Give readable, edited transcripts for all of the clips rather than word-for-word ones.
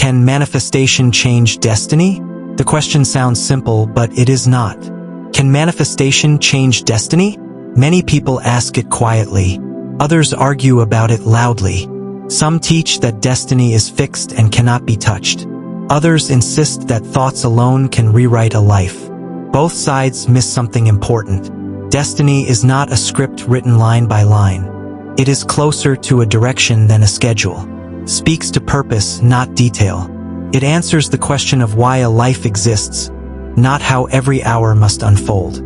Can manifestation change destiny? The question sounds simple, but it is not. Can manifestation change destiny? Many people ask it quietly. Others argue about it loudly. Some teach that destiny is fixed and cannot be touched. Others insist that thoughts alone can rewrite a life. Both sides miss something important. Destiny is not a script written line by line. It is closer to a direction than a schedule. Speaks to purpose, not detail. It answers the question of why a life exists, not how every hour must unfold.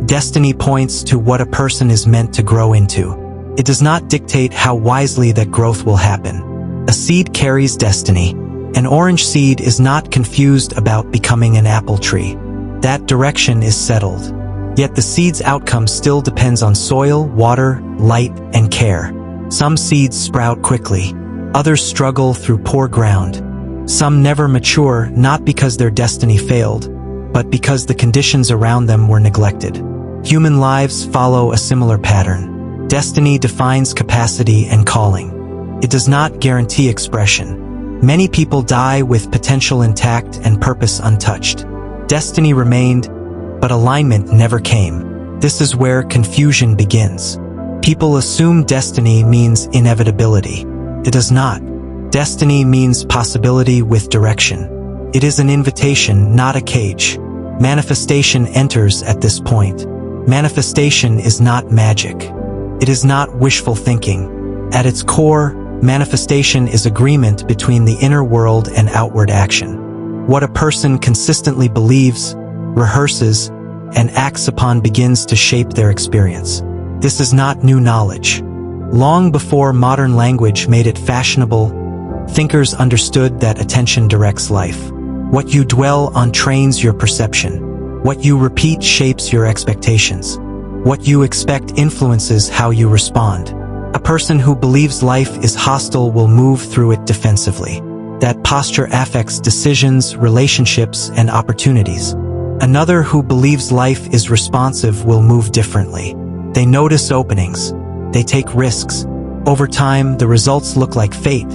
Destiny points to what a person is meant to grow into. It does not dictate how wisely that growth will happen. A seed carries destiny. An orange seed is not confused about becoming an apple tree. That direction is settled. Yet the seed's outcome still depends on soil, water, light, and care. Some seeds sprout quickly. Others struggle through poor ground. Some never mature, not because their destiny failed, but because the conditions around them were neglected. Human lives follow a similar pattern. Destiny defines capacity and calling. It does not guarantee expression. Many people die with potential intact and purpose untouched. Destiny remained, but alignment never came. This is where confusion begins. People assume destiny means inevitability. It does not. Destiny means possibility with direction. It is an invitation, not a cage. Manifestation enters at this point. Manifestation is not magic. It is not wishful thinking. At its core, manifestation is agreement between the inner world and outward action. What a person consistently believes, rehearses, and acts upon begins to shape their experience. This is not new knowledge. Long before modern language made it fashionable, thinkers understood that attention directs life. What you dwell on trains your perception. What you repeat shapes your expectations. What you expect influences how you respond. A person who believes life is hostile will move through it defensively. That posture affects decisions, relationships, and opportunities. Another who believes life is responsive will move differently. They notice openings. They take risks. Over time, the results look like fate,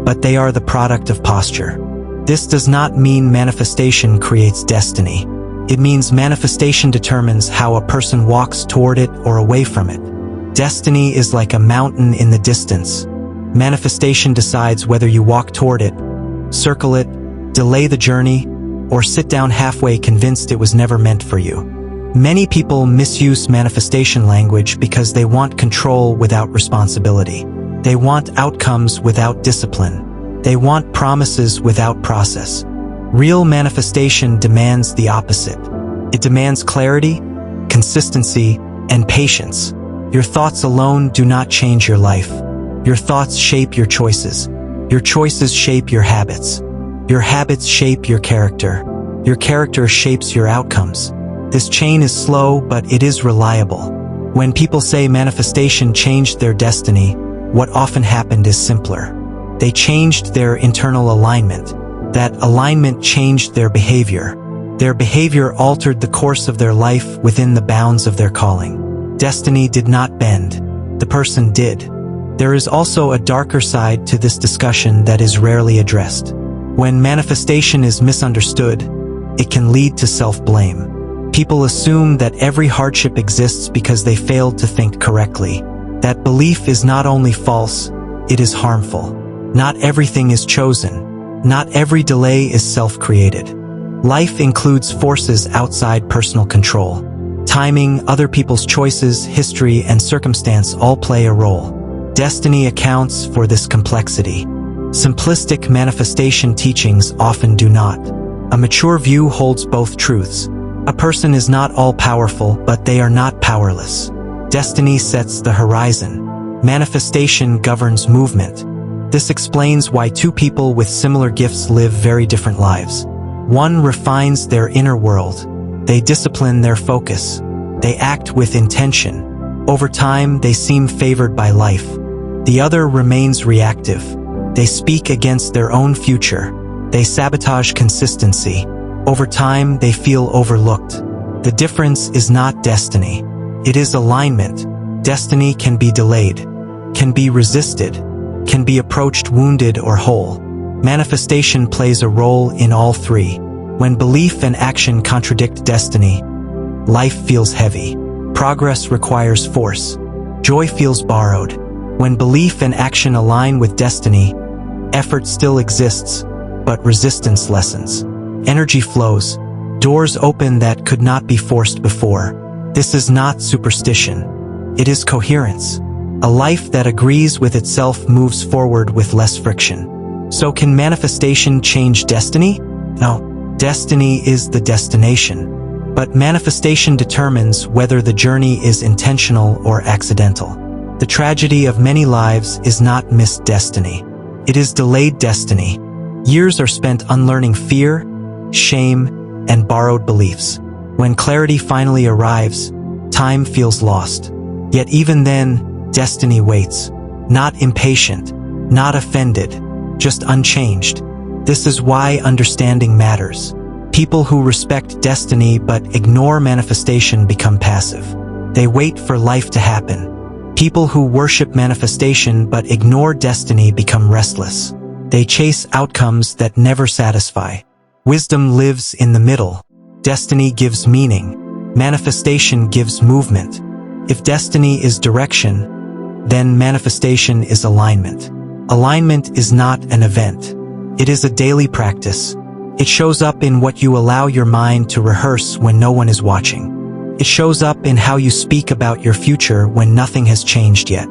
but they are the product of posture. This does not mean manifestation creates destiny. It means manifestation determines how a person walks toward it or away from it. Destiny is like a mountain in the distance. Manifestation decides whether you walk toward it, circle it, delay the journey, or sit down halfway convinced it was never meant for you. Many people misuse manifestation language because they want control without responsibility. They want outcomes without discipline. They want promises without process. Real manifestation demands the opposite. It demands clarity, consistency, and patience. Your thoughts alone do not change your life. Your thoughts shape your choices. Your choices shape your habits. Your habits shape your character. Your character shapes your outcomes. This chain is slow, but it is reliable. When people say manifestation changed their destiny, what often happened is simpler. They changed their internal alignment. That alignment changed their behavior. Their behavior altered the course of their life within the bounds of their calling. Destiny did not bend. The person did. There is also a darker side to this discussion that is rarely addressed. When manifestation is misunderstood, it can lead to self-blame. People assume that every hardship exists because they failed to think correctly. That belief is not only false, it is harmful. Not everything is chosen. Not every delay is self-created. Life includes forces outside personal control. Timing, other people's choices, history, and circumstance all play a role. Destiny accounts for this complexity. Simplistic manifestation teachings often do not. A mature view holds both truths. A person is not all-powerful, but they are not powerless. Destiny sets the horizon. Manifestation governs movement. This explains why two people with similar gifts live very different lives. One refines their inner world. They discipline their focus. They act with intention. Over time, they seem favored by life. The other remains reactive. They speak against their own future. They sabotage consistency. Over time, they feel overlooked. The difference is not destiny. It is alignment. Destiny can be delayed, can be resisted, can be approached wounded or whole. Manifestation plays a role in all three. When belief and action contradict destiny, life feels heavy. Progress requires force. Joy feels borrowed. When belief and action align with destiny, effort still exists, but resistance lessens. Energy flows. Doors open that could not be forced before. This is not superstition. It is coherence. A life that agrees with itself moves forward with less friction. So can manifestation change destiny? No. Destiny is the destination. But manifestation determines whether the journey is intentional or accidental. The tragedy of many lives is not missed destiny. It is delayed destiny. Years are spent unlearning fear, shame, and borrowed beliefs. When clarity finally arrives, time feels lost. Yet even then, destiny waits. Not impatient, not offended, just unchanged. This is why understanding matters. People who respect destiny but ignore manifestation become passive. They wait for life to happen. People who worship manifestation but ignore destiny become restless. They chase outcomes that never satisfy. Wisdom lives in the middle. Destiny gives meaning. Manifestation gives movement. If destiny is direction, then manifestation is alignment. Alignment is not an event. It is a daily practice. It shows up in what you allow your mind to rehearse when no one is watching. It shows up in how you speak about your future when nothing has changed yet.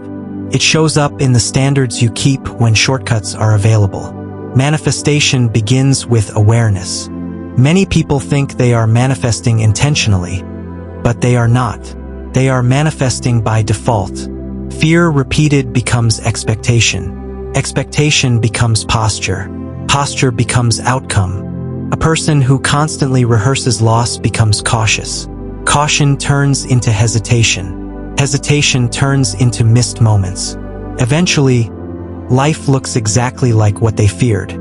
It shows up in the standards you keep when shortcuts are available. Manifestation begins with awareness. Many people think they are manifesting intentionally, but they are not. They are manifesting by default. Fear repeated becomes expectation. Expectation becomes posture. Posture becomes outcome. A person who constantly rehearses loss becomes cautious. Caution turns into hesitation. Hesitation turns into missed moments. Eventually, life looks exactly like what they feared.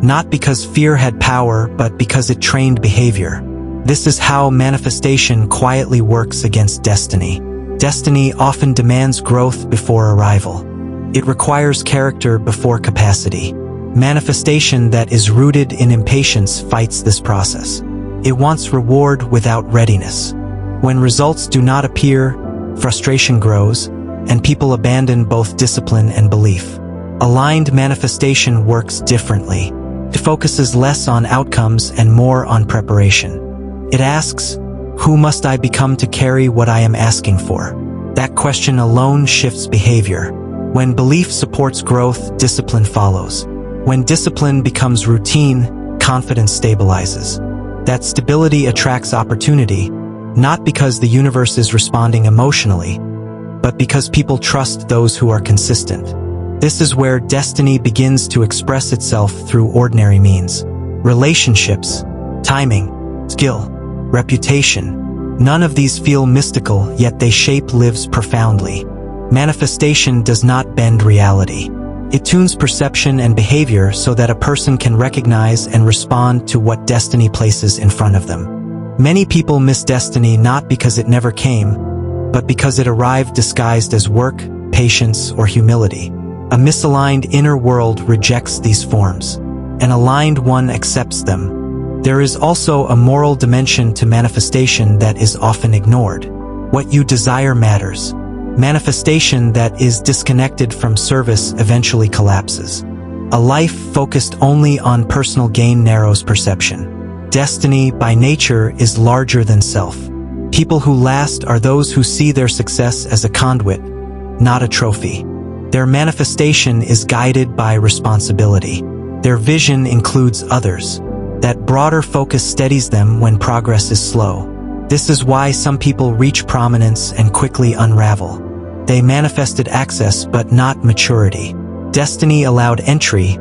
Not because fear had power, but because it trained behavior. This is how manifestation quietly works against destiny. Destiny often demands growth before arrival. It requires character before capacity. Manifestation that is rooted in impatience fights this process. It wants reward without readiness. When results do not appear, frustration grows, and people abandon both discipline and belief. Aligned manifestation works differently. It focuses less on outcomes and more on preparation. It asks, who must I become to carry what I am asking for? That question alone shifts behavior. When belief supports growth, discipline follows. When discipline becomes routine, confidence stabilizes. That stability attracts opportunity, not because the universe is responding emotionally, but because people trust those who are consistent. This is where destiny begins to express itself through ordinary means. Relationships, timing, skill, reputation. None of these feel mystical, yet they shape lives profoundly. Manifestation does not bend reality. It tunes perception and behavior so that a person can recognize and respond to what destiny places in front of them. Many people miss destiny not because it never came, but because it arrived disguised as work, patience, or humility. A misaligned inner world rejects these forms. An aligned one accepts them. There is also a moral dimension to manifestation that is often ignored. What you desire matters. Manifestation that is disconnected from service eventually collapses. A life focused only on personal gain narrows perception. Destiny, by nature, is larger than self. People who last are those who see their success as a conduit, not a trophy. Their manifestation is guided by responsibility. Their vision includes others. That broader focus steadies them when progress is slow. This is why some people reach prominence and quickly unravel. They manifested access but not maturity. Destiny allowed entry,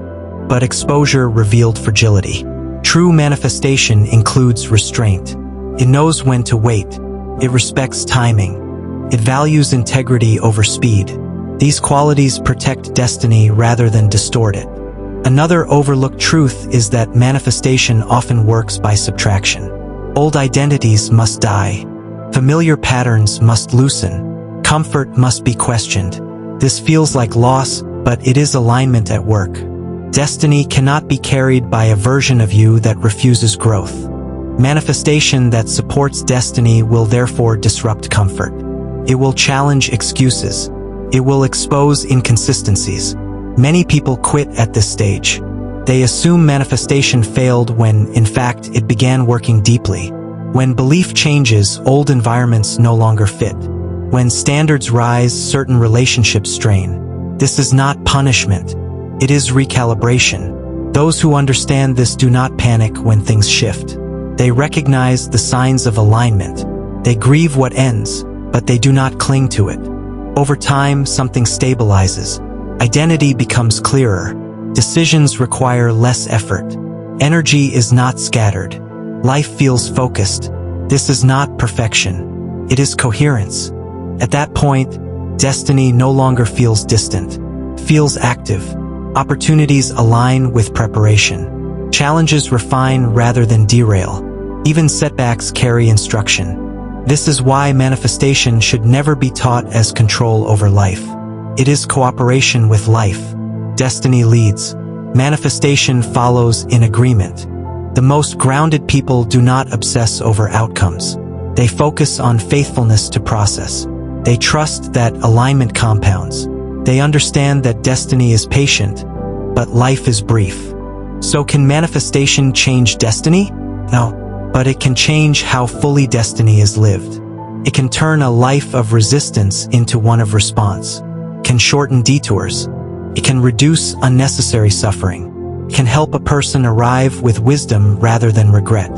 but exposure revealed fragility. True manifestation includes restraint. It knows when to wait. It respects timing. It values integrity over speed. These qualities protect destiny rather than distort it. Another overlooked truth is that manifestation often works by subtraction. Old identities must die. Familiar patterns must loosen. Comfort must be questioned. This feels like loss, but it is alignment at work. Destiny cannot be carried by a version of you that refuses growth. Manifestation that supports destiny will therefore disrupt comfort. It will challenge excuses. It will expose inconsistencies. Many people quit at this stage. They assume manifestation failed when, in fact, it began working deeply. When belief changes, old environments no longer fit. When standards rise, certain relationships strain. This is not punishment. It is recalibration. Those who understand this do not panic when things shift. They recognize the signs of alignment. They grieve what ends, but they do not cling to it. Over time, something stabilizes. Identity becomes clearer. Decisions require less effort. Energy is not scattered. Life feels focused. This is not perfection. It is coherence. At that point, destiny no longer feels distant. Feels active. Opportunities align with preparation. Challenges refine rather than derail. Even setbacks carry instruction. This is why manifestation should never be taught as control over life. It is cooperation with life. Destiny leads. Manifestation follows in agreement. The most grounded people do not obsess over outcomes. They focus on faithfulness to process. They trust that alignment compounds. They understand that destiny is patient, but life is brief. So can manifestation change destiny? No, but it can change how fully destiny is lived. It can turn a life of resistance into one of response. Can shorten detours. It can reduce unnecessary suffering. It can help a person arrive with wisdom rather than regret.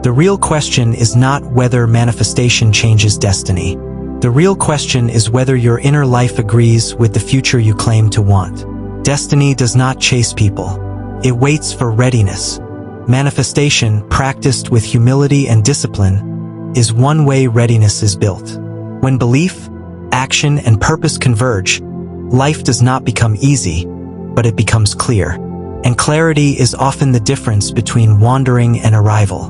The real question is not whether manifestation changes destiny. The real question is whether your inner life agrees with the future you claim to want. Destiny does not chase people. It waits for readiness. Manifestation, practiced with humility and discipline, is one way readiness is built. When belief, action, and purpose converge, life does not become easy, but it becomes clear. And clarity is often the difference between wandering and arrival.